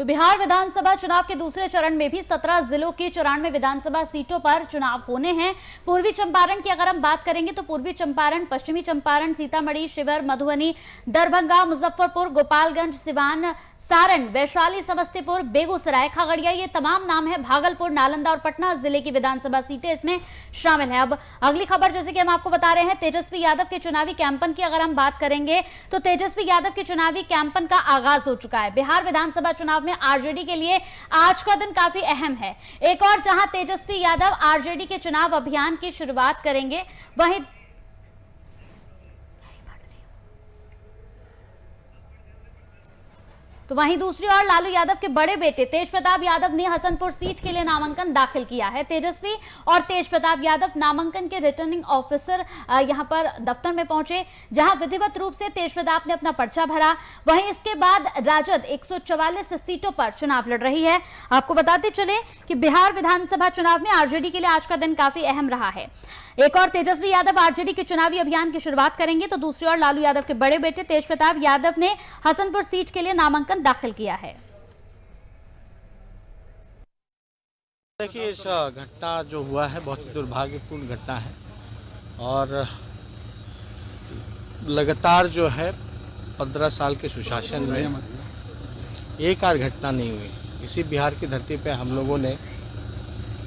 तो बिहार विधानसभा चुनाव के दूसरे चरण में भी 17 जिलों की 94 विधानसभा सीटों पर चुनाव होने हैं। पूर्वी चंपारण की अगर हम बात करेंगे तो पूर्वी चंपारण, पश्चिमी चंपारण, सीतामढ़ी, शिवहर, मधुबनी, दरभंगा, मुजफ्फरपुर, गोपालगंज, सिवान, सारण, वैशाली, समस्तीपुर, बेगूसराय, खगड़िया, ये तमाम नाम है। भागलपुर, नालंदा और पटना जिले की विधानसभा सीटें इसमें शामिल हैं। अब अगली खबर जैसे कि हम आपको बता रहे हैं, तेजस्वी यादव के चुनावी कैंपन की अगर हम बात करेंगे तो तेजस्वी यादव के चुनावी कैंपन का आगाज हो चुका है। बिहार विधानसभा चुनाव में आरजेडी के लिए आज का दिन काफी अहम है। एक और जहां तेजस्वी यादव आरजेडी के चुनाव अभियान की शुरुआत करेंगे, वहीं तो वहीं दूसरी ओर लालू यादव के बड़े बेटे तेज प्रताप यादव ने हसनपुर सीट के लिए नामांकन दाखिल किया है। तेजस्वी और तेज प्रताप यादव नामांकन के रिटर्निंग ऑफिसर यहां पर दफ्तर में पहुंचे, जहां विधिवत रूप से तेज प्रताप ने अपना पर्चा भरा। वहीं इसके बाद राजद 144 सीटों पर चुनाव लड़ रही है। आपको बताते चले कि बिहार विधानसभा चुनाव में आरजेडी के लिए आज का दिन काफी अहम रहा है। एक और तेजस्वी यादव आरजेडी के चुनावी अभियान की शुरुआत करेंगे तो दूसरी ओर लालू यादव के बड़े बेटे तेज प्रताप यादव ने हसनपुर सीट के लिए नामांकन दाखिल किया है। देखिए, इस घटना जो हुआ है बहुत दुर्भाग्यपूर्ण घटना है और लगातार जो है 15 साल के सुशासन में एक आध घटना नहीं हुई। इसी बिहार की धरती पे हम लोगों ने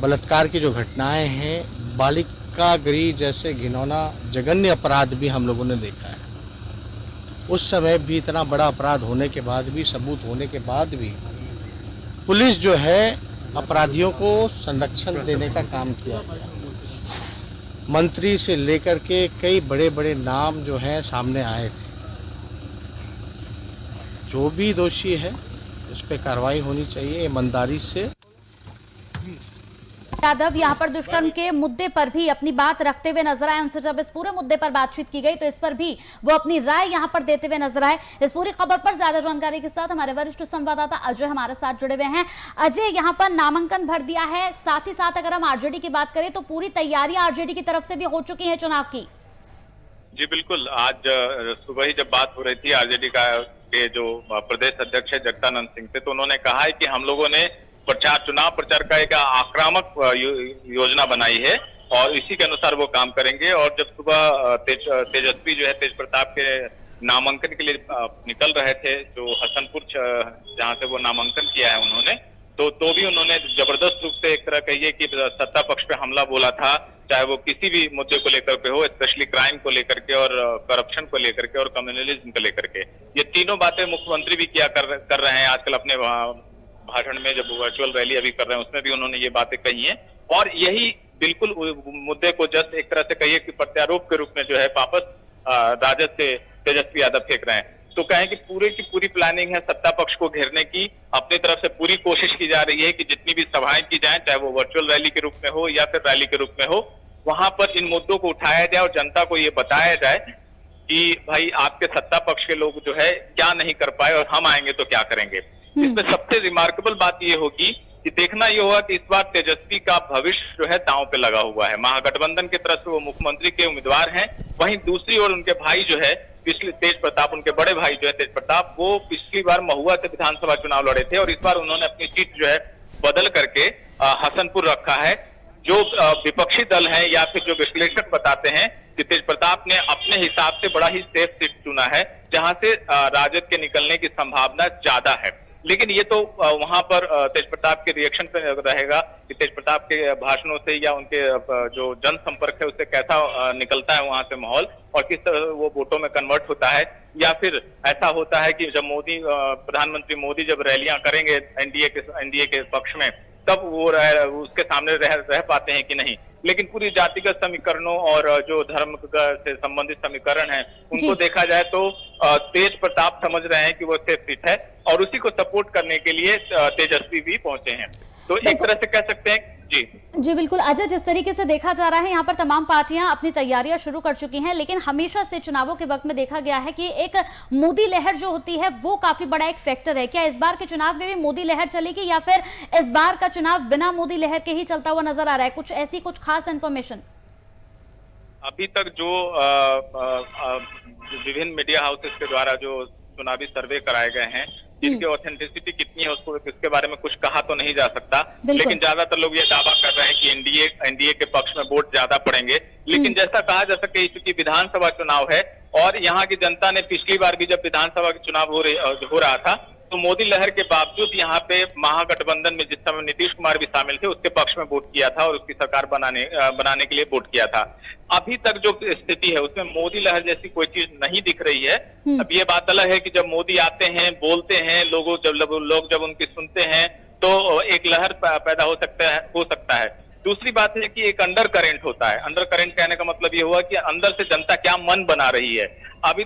बलात्कार की जो घटनाएं हैं, बालिका गृह जैसे घिनौना जघन्य अपराध भी हम लोगों ने देखा है। उस समय भी इतना बड़ा अपराध होने के बाद भी, सबूत होने के बाद भी पुलिस जो है अपराधियों को संरक्षण देने का काम किया गया। मंत्री से लेकर के कई बड़े बड़े नाम जो हैं सामने आए थे। जो भी दोषी है उस पर कार्रवाई होनी चाहिए ईमानदारी से। यादव यहां पर दुष्कर्म के मुद्दे पर भी अपनी बात रखते हुए नजर आए। उनसे जब इस पूरे मुद्दे पर बातचीत की गई तो इस पर भी वो अपनी राय यहां पर देते हुए नजर आए। इस पूरी खबर पर ज्यादा जानकारी के साथ हमारे वरिष्ठ संवाददाता अजय हमारे साथ जुड़े हुए हैं। अजय, यहां पर नामांकन भर दिया है, साथ ही साथ अगर हम आरजेडी की बात करें तो पूरी तैयारी आरजेडी की तरफ से भी हो चुकी है चुनाव की। जी बिल्कुल, आज सुबह ही जब बात हो रही थी आरजेडी के जो प्रदेश अध्यक्ष है जगदानंद सिंह से, तो उन्होंने कहा है कि हम लोगों ने चुनाव प्रचार का एक आक्रामक योजना बनाई है और इसी के अनुसार वो काम करेंगे। और जब सुबह तेजस्वी जो है तेज प्रताप के नामांकन के लिए निकल रहे थे, जो हसनपुर जहां से वो नामांकन किया है उन्होंने, तो भी उन्होंने जबरदस्त रूप से एक तरह कहिए कि सत्ता पक्ष पे हमला बोला था, चाहे वो किसी भी मुद्दे को लेकर के हो, स्पेशली क्राइम को लेकर के और करप्शन को लेकर के और कम्युनलिज्म को लेकर के। ये तीनों बातें मुख्यमंत्री भी किया कर रहे हैं आजकल अपने भाषण में, जब वर्चुअल रैली अभी कर रहे हैं उसमें भी उन्होंने ये बातें कही हैं। और यही बिल्कुल मुद्दे को जस्ट एक तरह से कहिए कि प्रत्यारोप के रूप में जो है वापस राजद से तेजस्वी यादव फेंक रहे हैं। तो कहें कि पूरे की पूरी प्लानिंग है सत्ता पक्ष को घेरने की। अपनी तरफ से पूरी कोशिश की जा रही है कि जितनी भी सभाएं की जाएं, चाहे वो वर्चुअल रैली के रूप में हो या फिर रैली के रूप में हो, वहां पर इन मुद्दों को उठाया जाए और जनता को ये बताया जाए कि भाई आपके सत्ता पक्ष के लोग जो है क्या नहीं कर पाए और हम आएंगे तो क्या करेंगे। इसमें सबसे रिमार्केबल बात ये होगी कि देखना ये होगा कि इस बार तेजस्वी का भविष्य जो है दांव पे लगा हुआ है। महागठबंधन की तरफ से वो मुख्यमंत्री के उम्मीदवार हैं, वहीं दूसरी ओर उनके भाई जो है पिछले तेज प्रताप, उनके बड़े भाई जो है तेज प्रताप, वो पिछली बार महुआ से विधानसभा चुनाव लड़े थे और इस बार उन्होंने अपनी सीट जो है बदल करके हसनपुर रखा है। जो विपक्षी दल है या फिर जो विश्लेषक बताते हैं कि तेज प्रताप ने अपने हिसाब से बड़ा ही सेफ सीट चुना है, जहां से राजद के निकलने की संभावना ज्यादा है। लेकिन ये तो वहां पर तेज प्रताप के रिएक्शन पे रहेगा कि तेज प्रताप के भाषणों से या उनके जो जनसंपर्क है उससे कैसा निकलता है वहां से माहौल और किस तरह वो वोटों में कन्वर्ट होता है। या फिर ऐसा होता है कि जब प्रधानमंत्री मोदी जब रैलियां करेंगे एनडीए के पक्ष में, तब वो उसके सामने रह पाते हैं कि नहीं। लेकिन पूरी जातिगत समीकरणों और जो धर्म से संबंधित समीकरण है उनको देखा जाए तो तेज प्रताप समझ रहे हैं कि वो सेफ सीट है और उसी को सपोर्ट करने के लिए तेजस्वी भी पहुंचे हैं। तो एक तरह से कह सकते हैं जी बिल्कुल अजय, जिस तरीके से देखा जा रहा है यहाँ पर तमाम पार्टियां अपनी तैयारियां शुरू कर चुकी हैं, लेकिन हमेशा से चुनावों के वक्त में देखा गया है कि एक मोदी लहर जो होती है वो काफी बड़ा एक फैक्टर है। क्या इस बार के चुनाव में भी मोदी लहर चलेगी या फिर इस बार का चुनाव बिना मोदी लहर के ही चलता हुआ नजर आ रहा है? कुछ खास इन्फॉर्मेशन अभी तक जो विभिन्न मीडिया हाउसेस के द्वारा जो चुनावी सर्वे कराए गए हैं जिनकी ऑथेंटिसिटी कितनी है उसको इसके बारे में कुछ कहा तो नहीं जा सकता। बिल्कुल। लेकिन ज्यादातर लोग ये दावा कर रहे हैं कि एनडीए के पक्ष में वोट ज्यादा पड़ेंगे। लेकिन जैसा कहा जा सके, चूंकि विधानसभा चुनाव है और यहाँ की जनता ने पिछली बार भी जब विधानसभा के चुनाव हो रहा था तो मोदी लहर के बावजूद यहाँ पे महागठबंधन में जिस समय नीतीश कुमार भी शामिल थे उसके पक्ष में वोट किया था और उसकी सरकार बनाने के लिए वोट किया था। अभी तक जो स्थिति है उसमें मोदी लहर जैसी कोई चीज नहीं दिख रही है। अब ये बात अलग है कि जब मोदी आते हैं, बोलते हैं, लोग जब उनकी सुनते हैं तो एक लहर पैदा हो सकता है। दूसरी बात है कि एक अंडर करंट होता है। अंडर करंट कहने का मतलब ये हुआ कि अंदर से जनता क्या मन बना रही है। अभी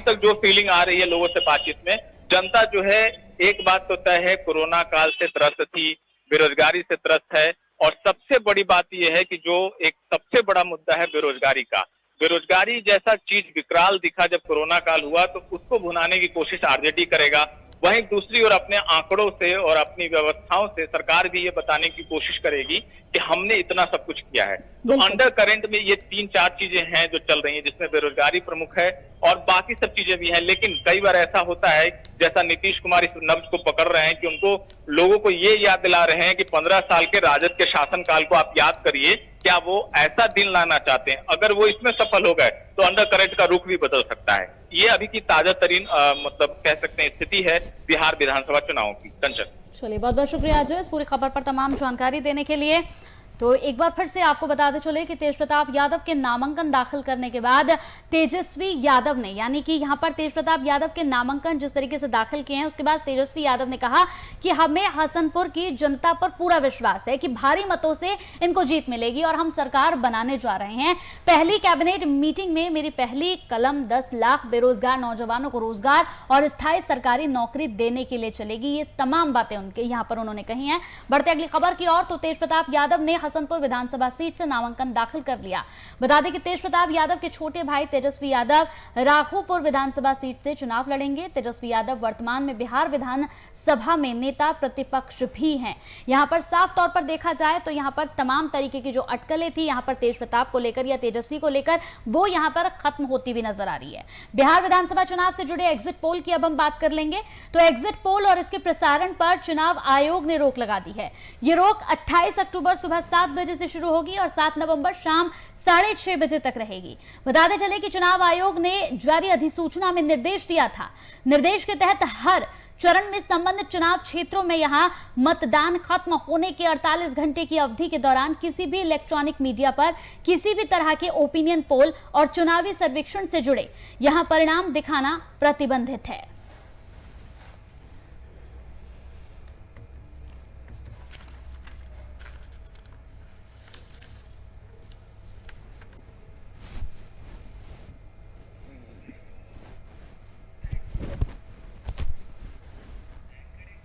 तक जो फीलिंग आ रही है लोगों से बातचीत में, जनता जो है एक बात तो तय है, कोरोना काल से त्रस्त थी, बेरोजगारी से त्रस्त है और सबसे बड़ी बात यह है कि जो एक सबसे बड़ा मुद्दा है बेरोजगारी का। बेरोजगारी जैसा चीज विकराल दिखा जब कोरोना काल हुआ तो उसको भुनाने की कोशिश आरजेडी करेगा। वहीं दूसरी ओर अपने आंकड़ों से और अपनी व्यवस्थाओं से सरकार भी ये बताने की कोशिश करेगी कि हमने इतना सब कुछ किया है। तो अंडर करंट में ये 3-4 चीजें हैं जो चल रही हैं, जिसमें बेरोजगारी प्रमुख है और बाकी सब चीजें भी हैं। लेकिन कई बार ऐसा होता है जैसा नीतीश कुमार इस नब्ज को पकड़ रहे हैं कि उनको लोगों को ये याद दिला रहे हैं कि 15 साल के राजद के शासनकाल को आप याद करिए, क्या वो ऐसा दिन लाना चाहते हैं। अगर वो इसमें सफल हो गए तो अंडर करंट का रुख भी बदल सकता है। ये अभी की ताजा तरीन मतलब कह सकते हैं स्थिति है बिहार विधानसभा चुनाव की। कंचन, चलिए, बहुत बहुत शुक्रिया अजय इस पूरी खबर पर तमाम जानकारी देने के लिए। तो एक बार फिर से आपको बताते चले कि तेज प्रताप यादव के नामांकन दाखिल करने के बाद तेजस्वी यादव ने, यानी कि यहां पर तेज प्रताप यादव के नामांकन जिस तरीके से दाखिल किए हैं उसके बाद तेजस्वी यादव ने कहा कि हमें हसनपुर की जनता पर पूरा विश्वास है कि भारी मतों से इनको जीत मिलेगी और हम सरकार बनाने जा रहे हैं। पहली कैबिनेट मीटिंग में मेरी पहली कलम 10 लाख बेरोजगार नौजवानों को रोजगार और स्थायी सरकारी नौकरी देने के लिए चलेगी। ये तमाम बातें उनके यहां पर उन्होंने कही हैं। बढ़ते अगली खबर की ओर, तो तेज प्रताप यादव ने हसनपुर विधानसभा सीट से नामांकन दाखिल कर लिया। बता दें कि तेज प्रताप यादव के छोटे भाई तेजस्वी यादव राघोपुर विधानसभा सीट से चुनाव लड़ेंगे। तेजस्वी यादव वर्तमान में बिहार विधानसभा में नेता प्रतिपक्ष भी हैं। यहां पर साफ तौर पर देखा जाए तो यहां पर तमाम तरीके की जो अटकलें थी यहां पर तेज प्रताप को लेकर या तेजस्वी को लेकर, वो यहां पर खत्म होती हुई नजर आ रही है। बिहार विधानसभा चुनाव से जुड़े एग्जिट पोल की अब हम बात कर लेंगे। तो एग्जिट पोल और इसके प्रसारण पर चुनाव आयोग ने रोक लगा दी है। ये रोक 28 अक्टूबर सुबह 7 बजे से शुरू होगी और 7 नवंबर शाम 6:30 बजे तक रहेगी। बताते चले कि चुनाव आयोग ने जारी अधिसूचना में निर्देश दिया था। निर्देश के तहत हर चरण में संबंधित चुनाव क्षेत्रों में यहां मतदान खत्म होने के 48 घंटे की अवधि के दौरान किसी भी इलेक्ट्रॉनिक मीडिया पर किसी भी तरह के ओपिनियन पोल और चुनावी सर्वेक्षण से जुड़े यहां परिणाम दिखाना प्रतिबंधित है।